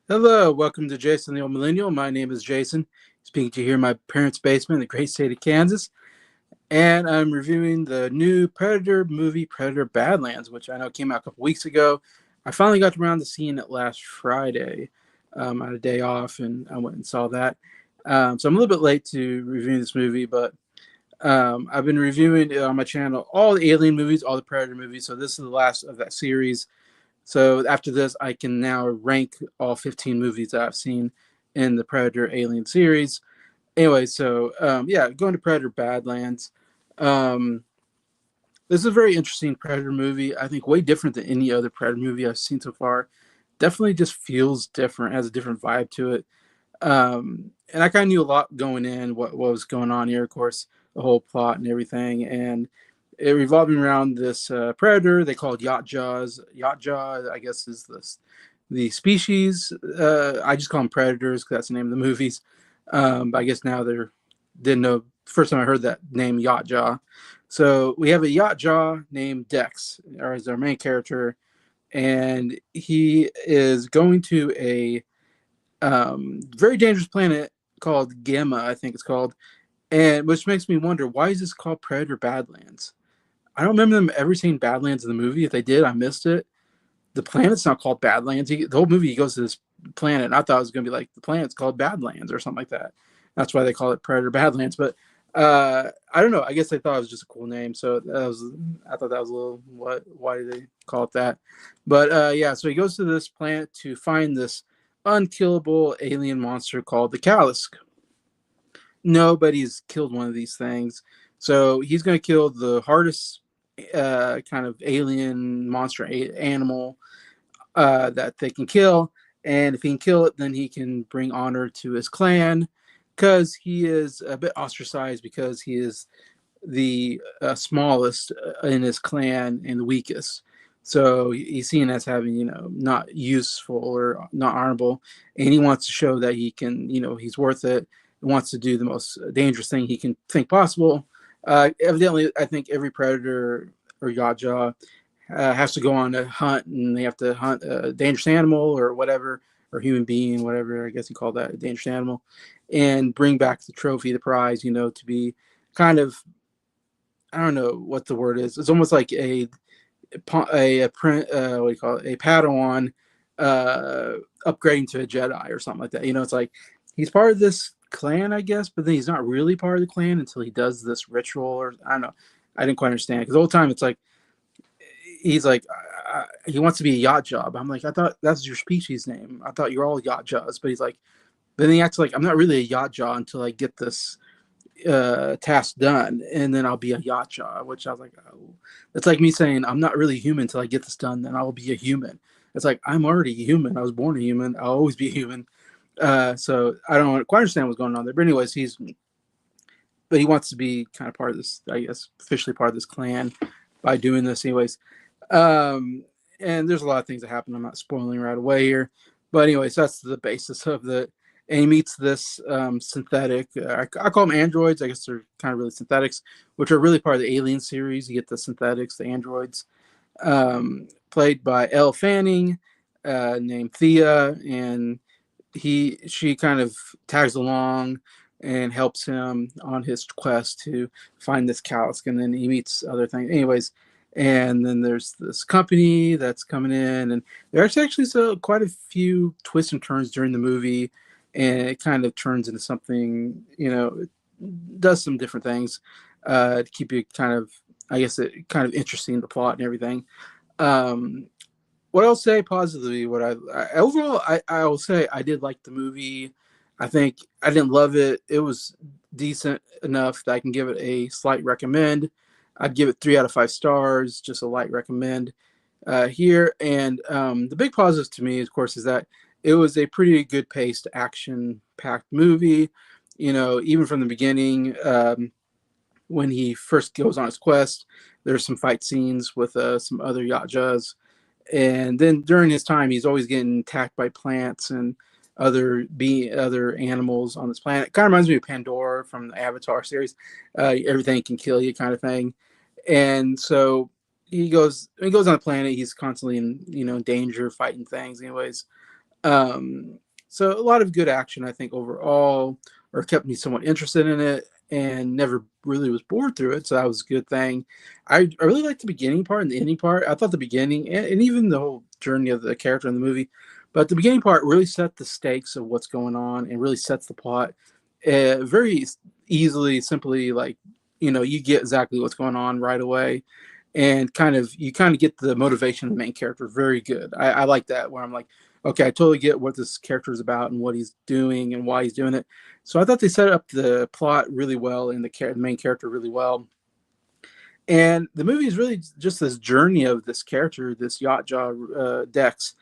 Hello, welcome to Jason the Old Millennial. My name is Jason, speaking to you here in my parents' basement in the great state of Kansas. And I'm reviewing the new Predator movie, Predator Badlands, which I know came out a couple weeks ago. I finally got around to seeing it last Friday. I had a day off and I went and saw that. So I'm a little bit late to reviewing this movie, but I've been reviewing it on my channel all the Alien movies, all the Predator movies. So this is the last of that series. So after this, I can now rank all 15 movies that I've seen in the Predator Alien series. Anyway, so yeah, going to Predator Badlands. Um, this is a very interesting Predator movie. I think way different than any other Predator movie I've seen so far. Definitely just feels different, has a different vibe to it. And I kind of knew a lot going in, what was going on here, of course, the whole plot and everything. And it revolving around this predator they called Yacht Jaws. Yacht Jaw, I guess, is the species. I just call them predators because that's the name of the movies. But I guess now they're didn't know. First time I heard that name, Yacht Jaw. So we have a Yacht Jaw named Dex, or as our main character, and he is going to a very dangerous planet called Gamma, I think it's called, and which makes me wonder why is this called Predator Badlands? I don't remember them ever seeing Badlands in the movie. If they did, I missed it. The planet's not called Badlands. The whole movie he goes to this planet, and I thought it was going to be like the planet's called Badlands or something like that. That's why they call it Predator Badlands. But I don't know. I guess they thought it was just a cool name. So I thought that was a little what? Why do they call it that? But yeah, so he goes to this planet to find this unkillable alien monster called the Callisk. Nobody's killed one of these things, so he's going to kill the hardest kind of alien monster animal that they can kill. And if he can kill it, then he can bring honor to his clan because he is a bit ostracized because he is the smallest in his clan and the weakest. So he's seen as having, not useful or not honorable. And he wants to show that he can, he's worth it. He wants to do the most dangerous thing he can think possible. Evidently, I think every predator or Yaja has to go on a hunt, and they have to hunt a dangerous animal or whatever, or human being, whatever. I guess you call that a dangerous animal, and bring back the trophy, the prize. To be kind of, I don't know what the word is. It's almost like a what do you call it? A Padawan upgrading to a Jedi or something like that. It's like he's part of this clan, I guess, but then he's not really part of the clan until he does this ritual, or I don't know. I didn't quite understand because the whole time it's like he's like he wants to be a yacht job. I'm like, I thought that's your species name. I thought you're all yacht jaws, but he's like, then he acts like I'm not really a yacht jaw until I get this task done, and then I'll be a yacht jaw. Which I was like, oh. That's like me saying I'm not really human until I get this done, then I'll be a human. It's like I'm already human. I was born a human. I'll always be human. So I don't quite understand what's going on there. But anyways, but he wants to be kind of part of this, I guess, officially part of this clan by doing this, anyways. Um, and there's a lot of things that happen. I'm not spoiling right away here, but anyways, that's the basis of the. And he meets this synthetic. I call them androids. I guess they're kind of really synthetics, which are really part of the Alien series. You get the synthetics, the androids, played by Elle Fanning, named Thea, and she kind of tags along and helps him on his quest to find this Kalisk, and then he meets other things. Anyways, and then there's this company that's coming in, and there's actually quite a few twists and turns during the movie, and it kind of turns into something, it does some different things to keep you kind of, I guess, it kind of interesting, the plot and everything. Um, what I'll say positively, overall, I will say I did like the movie. I think I didn't love it. It was decent enough that I can give it a slight recommend. I'd give it 3 out of 5 stars, just a light recommend here. And the big positive to me, of course, is that it was a pretty good paced, action packed movie. Even from the beginning, when he first goes on his quest, there's some fight scenes with some other Yajas, and then during his time he's always getting attacked by plants and other animals on this planet. Kind of reminds me of Pandora from the Avatar series. Everything can kill you, kind of thing. And so he goes on the planet. He's constantly in danger, fighting things. Anyways, Um, so a lot of good action, I think, overall, or kept me somewhat interested in it and never really was bored through it. So that was a good thing. I really liked the beginning part and the ending part. I thought the beginning and even the whole journey of the character in the movie, but the beginning part really set the stakes of what's going on and really sets the plot very easily, simply like, you get exactly what's going on right away and you kind of get the motivation of the main character very good. I like that where I'm like, okay, I totally get what this character is about and what he's doing and why he's doing it. So I thought they set up the plot really well and the main character really well. And the movie is really just this journey of this character, this yacht jaw Dex,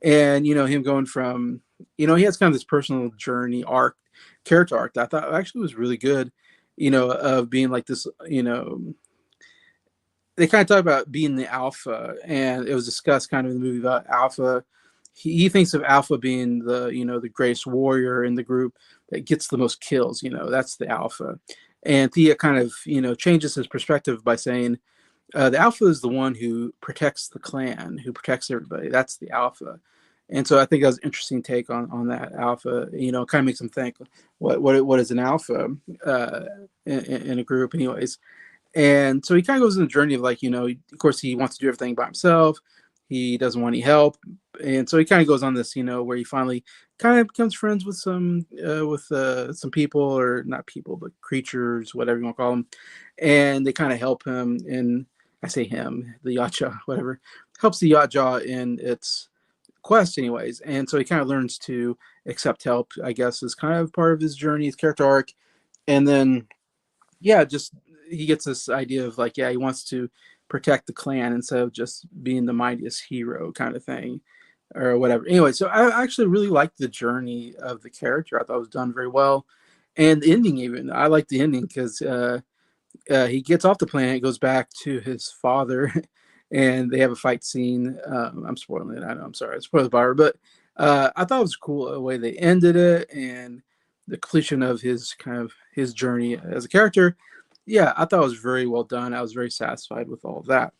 and him going from, he has kind of this personal journey arc, character arc that I thought actually was really good. Of being like this, they kind of talk about being the alpha, and it was discussed kind of in the movie about alpha. He thinks of alpha being the greatest warrior in the group that gets the most kills. That's the alpha. And Thea kind of changes his perspective by saying the alpha is the one who protects the clan, who protects everybody. That's the alpha. And so I think that was an interesting take on that alpha. Kind of makes him think, what is an alpha uh, in a group, anyways. And so he kind of goes on the journey of like, of course he wants to do everything by himself. He doesn't want any help. And so he kind of goes on this, where he finally kind of becomes friends with some people, or not people, but creatures, whatever you want to call them. And they kind of help him in, I say him, the Yachtjaw, whatever, helps the Yachtjaw in its quest anyways. And so he kind of learns to accept help, I guess, is kind of part of his journey, his character arc. And then yeah, just he gets this idea of like, yeah, he wants to protect the clan instead of just being the mightiest hero kind of thing or whatever. Anyway, so I actually really liked the journey of the character. I thought it was done very well. And the ending, even I like the ending because he gets off the planet, goes back to his father, and they have a fight scene. I'm spoiling it. I know. I'm sorry. I spoiled the bar, but I thought it was cool the way they ended it and the completion of his journey as a character. Yeah, I thought it was very well done. I was very satisfied with all of that,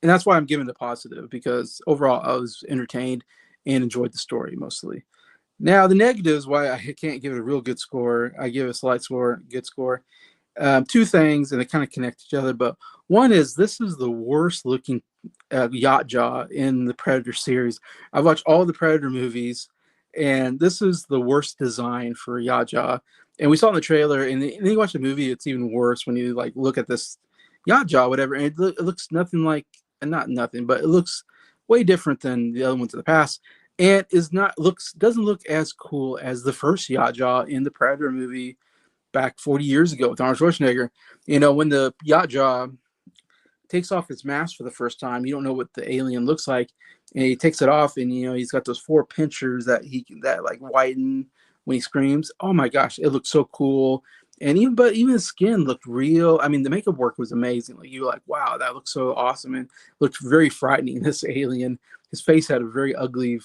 and that's why I'm giving it a positive because overall I was entertained and enjoyed the story mostly. Now the negatives, why I can't give it a real good score. I give it a slight score, good score. Two things, and they kind of connect each other. But one is this is the worst looking yacht jaw in the Predator series. I've watched all the Predator movies, and this is the worst design for yacht jaw. And we saw in the trailer, and then you watch the movie, it's even worse when you like look at this yacht jaw, whatever. And it looks nothing like, and not nothing, but it looks way different than the other ones in the past. And is not looks doesn't look as cool as the first yacht jaw in the Predator movie back 40 years ago with Arnold Schwarzenegger. When the yacht jaw takes off his mask for the first time, you don't know what the alien looks like, and he takes it off, and he's got those four pinchers that like whiten when he screams. Oh my gosh, it looks so cool. And even his skin looked real. I mean, the makeup work was amazing. Like you were like, wow, that looks so awesome, and looked very frightening. This alien, his face had a very ugly,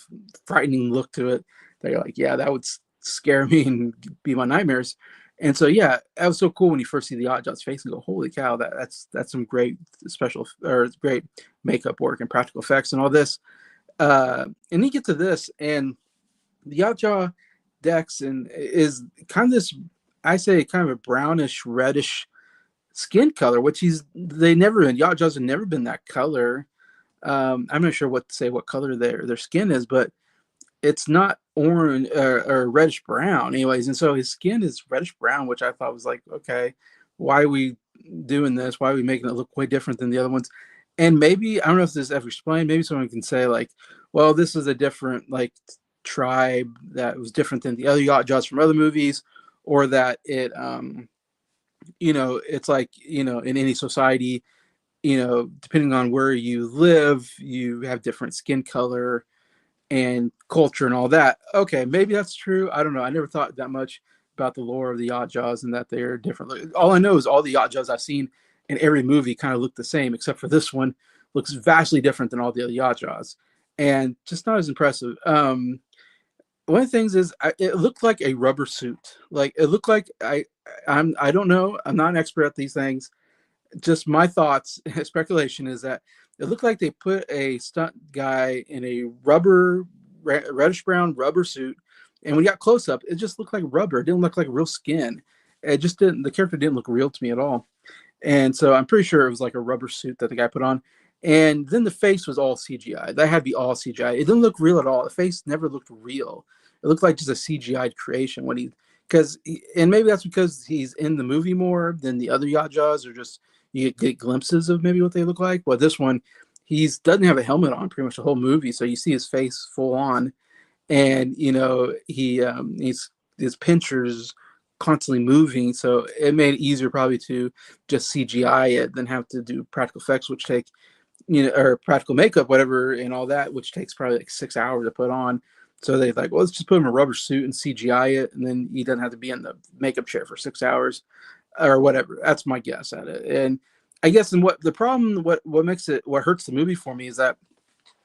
frightening look to it. That you're like, yeah, that would scare me and be my nightmares. And so yeah, that was so cool when you first see the Oddjob's face and go, holy cow, that's some great special or great makeup work and practical effects and all this. And you get to this, and the Oddjaw Dex and is kind of this, I say, kind of a brownish reddish skin color, which they never been. Yachtjaws have never been that color. I'm not sure what color their skin is, but it's not orange or reddish brown anyways. And so his skin is reddish brown, which I thought was like, okay, why are we doing this? Why are we making it look way different than the other ones? And maybe, I don't know if this is ever explained, maybe someone can say like, well, this is a different like tribe that was different than the other yacht jaws from other movies, or that it's like, in any society, depending on where you live, you have different skin color and culture and all that. Okay, maybe that's true. I don't know. I never thought that much about the lore of the yacht jaws and that they're different. All I know is all the yacht jaws I've seen in every movie kind of look the same, except for this one looks vastly different than all the other yacht jaws, and just not as impressive. One of the things is it looked like a rubber suit. Like it looked like I don't know. I'm not an expert at these things. Just my thoughts, speculation is that it looked like they put a stunt guy in a rubber reddish brown rubber suit, and when you got close up, it just looked like rubber. It didn't look like real skin. It just didn't. The character didn't look real to me at all. And so I'm pretty sure it was like a rubber suit that the guy put on. And then the face was all CGI. That had to be all CGI. It didn't look real at all. The face never looked real. It looked like just a CGI creation when and maybe that's because he's in the movie more than the other yacht jaws, or just you get glimpses of maybe what they look like. But this one, he's doesn't have a helmet on pretty much the whole movie, so you see his face full on, and he's his pinchers constantly moving, so it made it easier probably to just CGI it than have to do practical effects, which take or practical makeup, whatever, and all that, which takes probably like 6 hours to put on. So they like, well, let's just put him in a rubber suit and CGI it, and then he doesn't have to be in the makeup chair for 6 hours or whatever. That's my guess at it. And I guess, and what the problem, what hurts the movie for me is that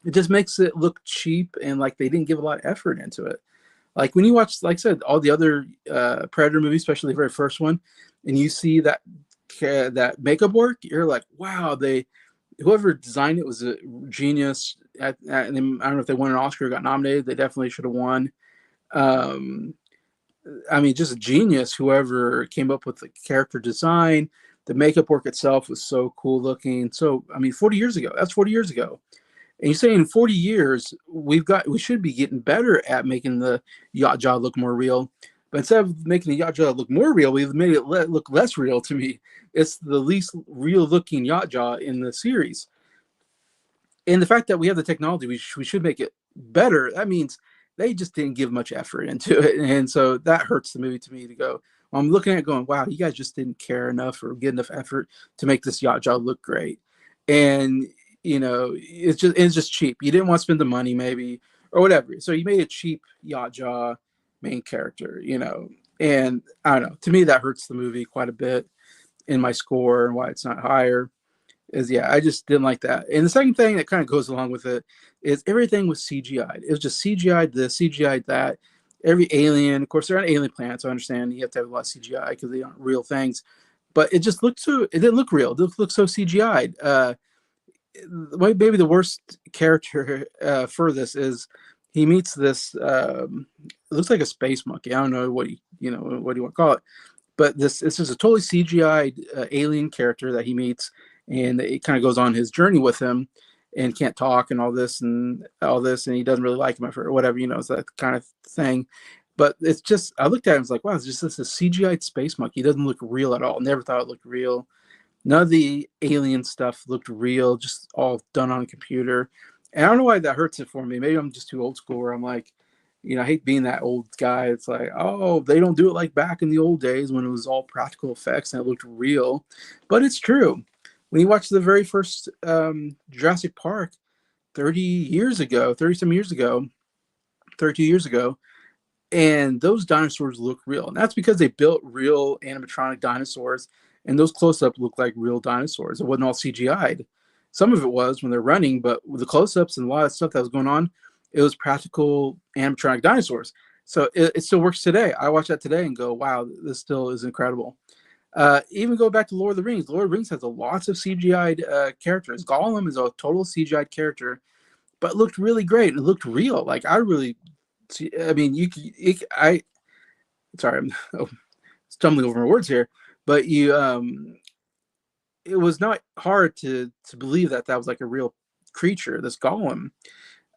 it just makes it look cheap, and like they didn't give a lot of effort into it. Like when you watch, like I said, all the other Predator movies, especially the very first one, and you see that makeup work, you're like, wow, whoever designed it was a genius. And I don't know if they won an Oscar or got nominated. They definitely should have won. I mean, just a genius. Whoever came up with the character design, the makeup work itself was so cool looking. So, I mean, 40 years ago. That's 40 years ago. And you say in 40 years, we should be getting better at making the yacht jaw look more real. But instead of making the yacht jaw look more real, we've made it look less real to me. It's the least real looking yacht jaw in the series. And the fact that we have the technology, we should make it better. That means they just didn't give much effort into it. And so that hurts the movie to me to go, I'm looking at it going, wow, you guys just didn't care enough or get enough effort to make this yacht jaw look great. And it's just cheap. You didn't want to spend the money maybe or whatever. So you made a cheap yacht jaw main character, and I don't know. To me, that hurts the movie quite a bit in my score, and why it's not higher is, yeah, I just didn't like that. And the second thing that kind of goes along with it is everything was CGI'd. It was just CGI'd this, CGI'd that. Every alien, of course, they're on alien planets. I understand you have to have a lot of CGI because they aren't real things, but it just looked it didn't look real. It looked so CGI'd. Maybe the worst character for this is he meets this. It looks like a space monkey. I don't know what you want to call it, but this is a totally CGI alien character that he meets, and it kind of goes on his journey with him, and can't talk and all this, and he doesn't really like him or whatever. It's that kind of thing. But it's just, I looked at him and was like, wow, it's just this CGI space monkey. He doesn't look real at all. Never thought it looked real. None of the alien stuff looked real, just all done on a computer. And I don't know why that hurts it for me. Maybe I'm just too old school where I'm like, I hate being that old guy. It's like, oh, they don't do it like back in the old days when it was all practical effects and it looked real. But it's true. When you watch the very first Jurassic Park 30 years ago, 30 some years ago, 32 years ago, and those dinosaurs look real. And that's because they built real animatronic dinosaurs, and those close-ups look like real dinosaurs. It wasn't all CGI'd. Some of it was when they're running, but with the close-ups and a lot of stuff that was going on, it was practical animatronic dinosaurs. So it still works today. I watch that today and go, wow, this still is incredible. Even go back to Lord of the Rings. Lord of the Rings has lots of CGI'd characters. Gollum is a total CGI'd character, but looked really great. It looked real. Like I mean, sorry, I'm stumbling over my words here, but it was not hard to believe that was like a real creature, this Gollum,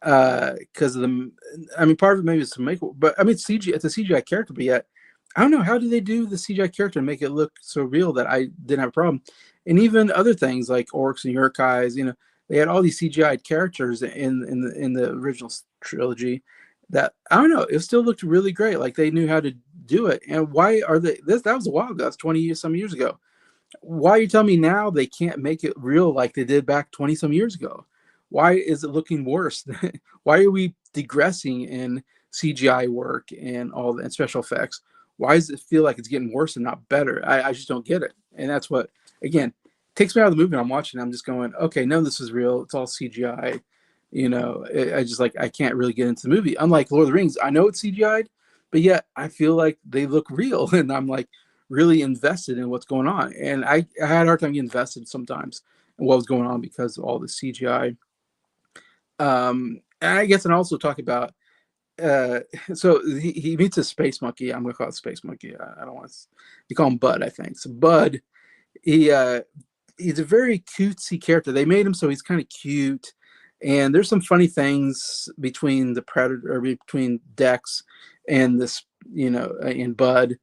because of the, I mean, part of it maybe is to make, but I mean, it's a CGI character, but yet, I don't know, how do they do the CGI character and make it look so real that I didn't have a problem? And even other things like orcs and Uruk-hais, they had all these CGI characters in the original trilogy that, I don't know, it still looked really great. Like they knew how to do it. And why are that was a while ago. That's 20 years, some years ago. Why are you telling me now they can't make it real like they did back 20 some years ago? Why is it looking worse? Why are we digressing in CGI work and all the special effects? Why does it feel like it's getting worse and not better? I just don't get it. And that's what, again, takes me out of the movie. I'm watching, I'm just going, okay, none of this is real. It's all CGI. I just like, I can't really get into the movie. Unlike Lord of the Rings, I know it's CGI'd, but yet I feel like they look real. And I'm like really invested in what's going on. And I had a hard time getting invested sometimes in what was going on because of all the CGI. And I guess, and also talk about uh, so he meets a space monkey. I'm gonna call it space monkey. I don't want to. You call him Bud, I think. So Bud, he he's a very cutesy character. They made him so he's kind of cute, and there's some funny things between the Predator or between Dex and this, and Bud,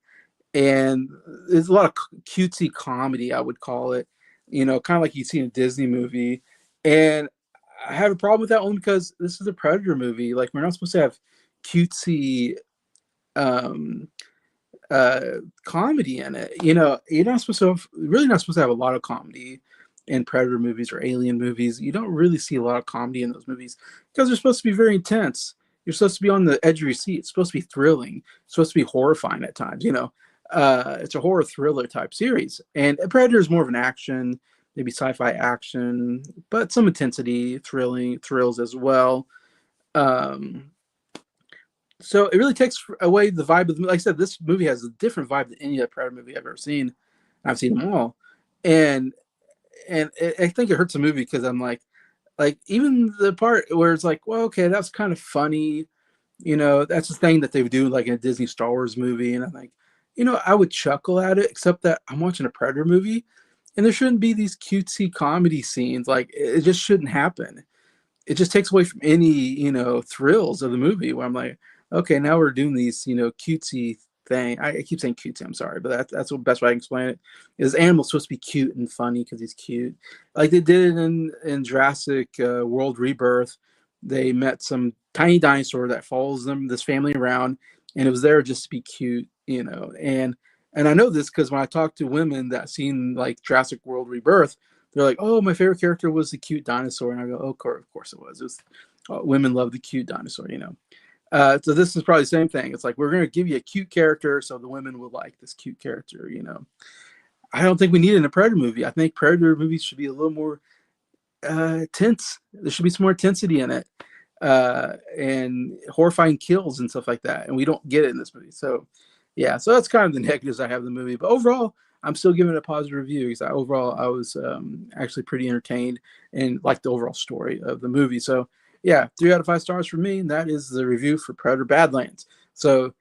and there's a lot of cutesy comedy, I would call it, kind of like you see in a Disney movie. And I have a problem with that only because this is a Predator movie. Like, we're not supposed to have cutesy um, uh, comedy in it. You're not supposed to have, really not supposed to have a lot of comedy in Predator movies or Alien movies. You don't really see a lot of comedy in those movies because they're supposed to be very intense. You're supposed to be on the edge of your seat. It's supposed to be thrilling. It's supposed to be horrifying at times. It's a horror thriller type series, and Predator is more of an action, maybe sci-fi action, but some intensity, thrills as well. Um, so it really takes away the vibe of the movie. Like I said, this movie has a different vibe than any other Predator movie I've ever seen. I've seen them all, and I think it hurts the movie because I'm like even the part where it's like, well, okay, that's kind of funny. That's the thing that they would do like in a Disney Star Wars movie, and I'm like, I would chuckle at it, except that I'm watching a Predator movie, and there shouldn't be these cutesy comedy scenes. Like, it just shouldn't happen. It just takes away from any thrills of the movie where I'm like, okay, now we're doing these cutesy thing. I keep saying cutesy, I'm sorry, but that's the best way I can explain it. Is animals supposed to be cute and funny because he's cute, like they did in Jurassic World Rebirth. They met some tiny dinosaur that follows this family around, and it was there just to be cute, and I know this because when I talk to women that seen like Jurassic World Rebirth, they're like, "Oh, my favorite character was the cute dinosaur," and I go, "Oh, of course it was. Women love the cute dinosaur." So this is probably the same thing. It's like, we're going to give you a cute character, so the women will like this cute character. I don't think we need it in a Predator movie. I think Predator movies should be a little more tense. There should be some more intensity in it, and horrifying kills and stuff like that. And we don't get it in this movie. So, yeah. So that's kind of the negatives I have in the movie. But overall, I'm still giving it a positive review because overall I was actually pretty entertained and liked the overall story of the movie. So, yeah, 3 out of 5 stars for me. And that is the review for Predator Badlands. So,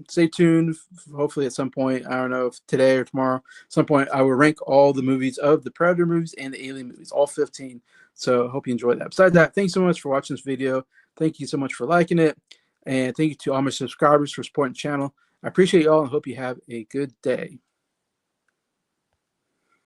stay tuned. Hopefully, at some point, I don't know if today or tomorrow, at some point, I will rank all the movies of the Predator movies and the Alien movies, all 15. So, I hope you enjoyed that. Besides that, thanks so much for watching this video. Thank you so much for liking it. And thank you to all my subscribers for supporting the channel. I appreciate you all and hope you have a good day.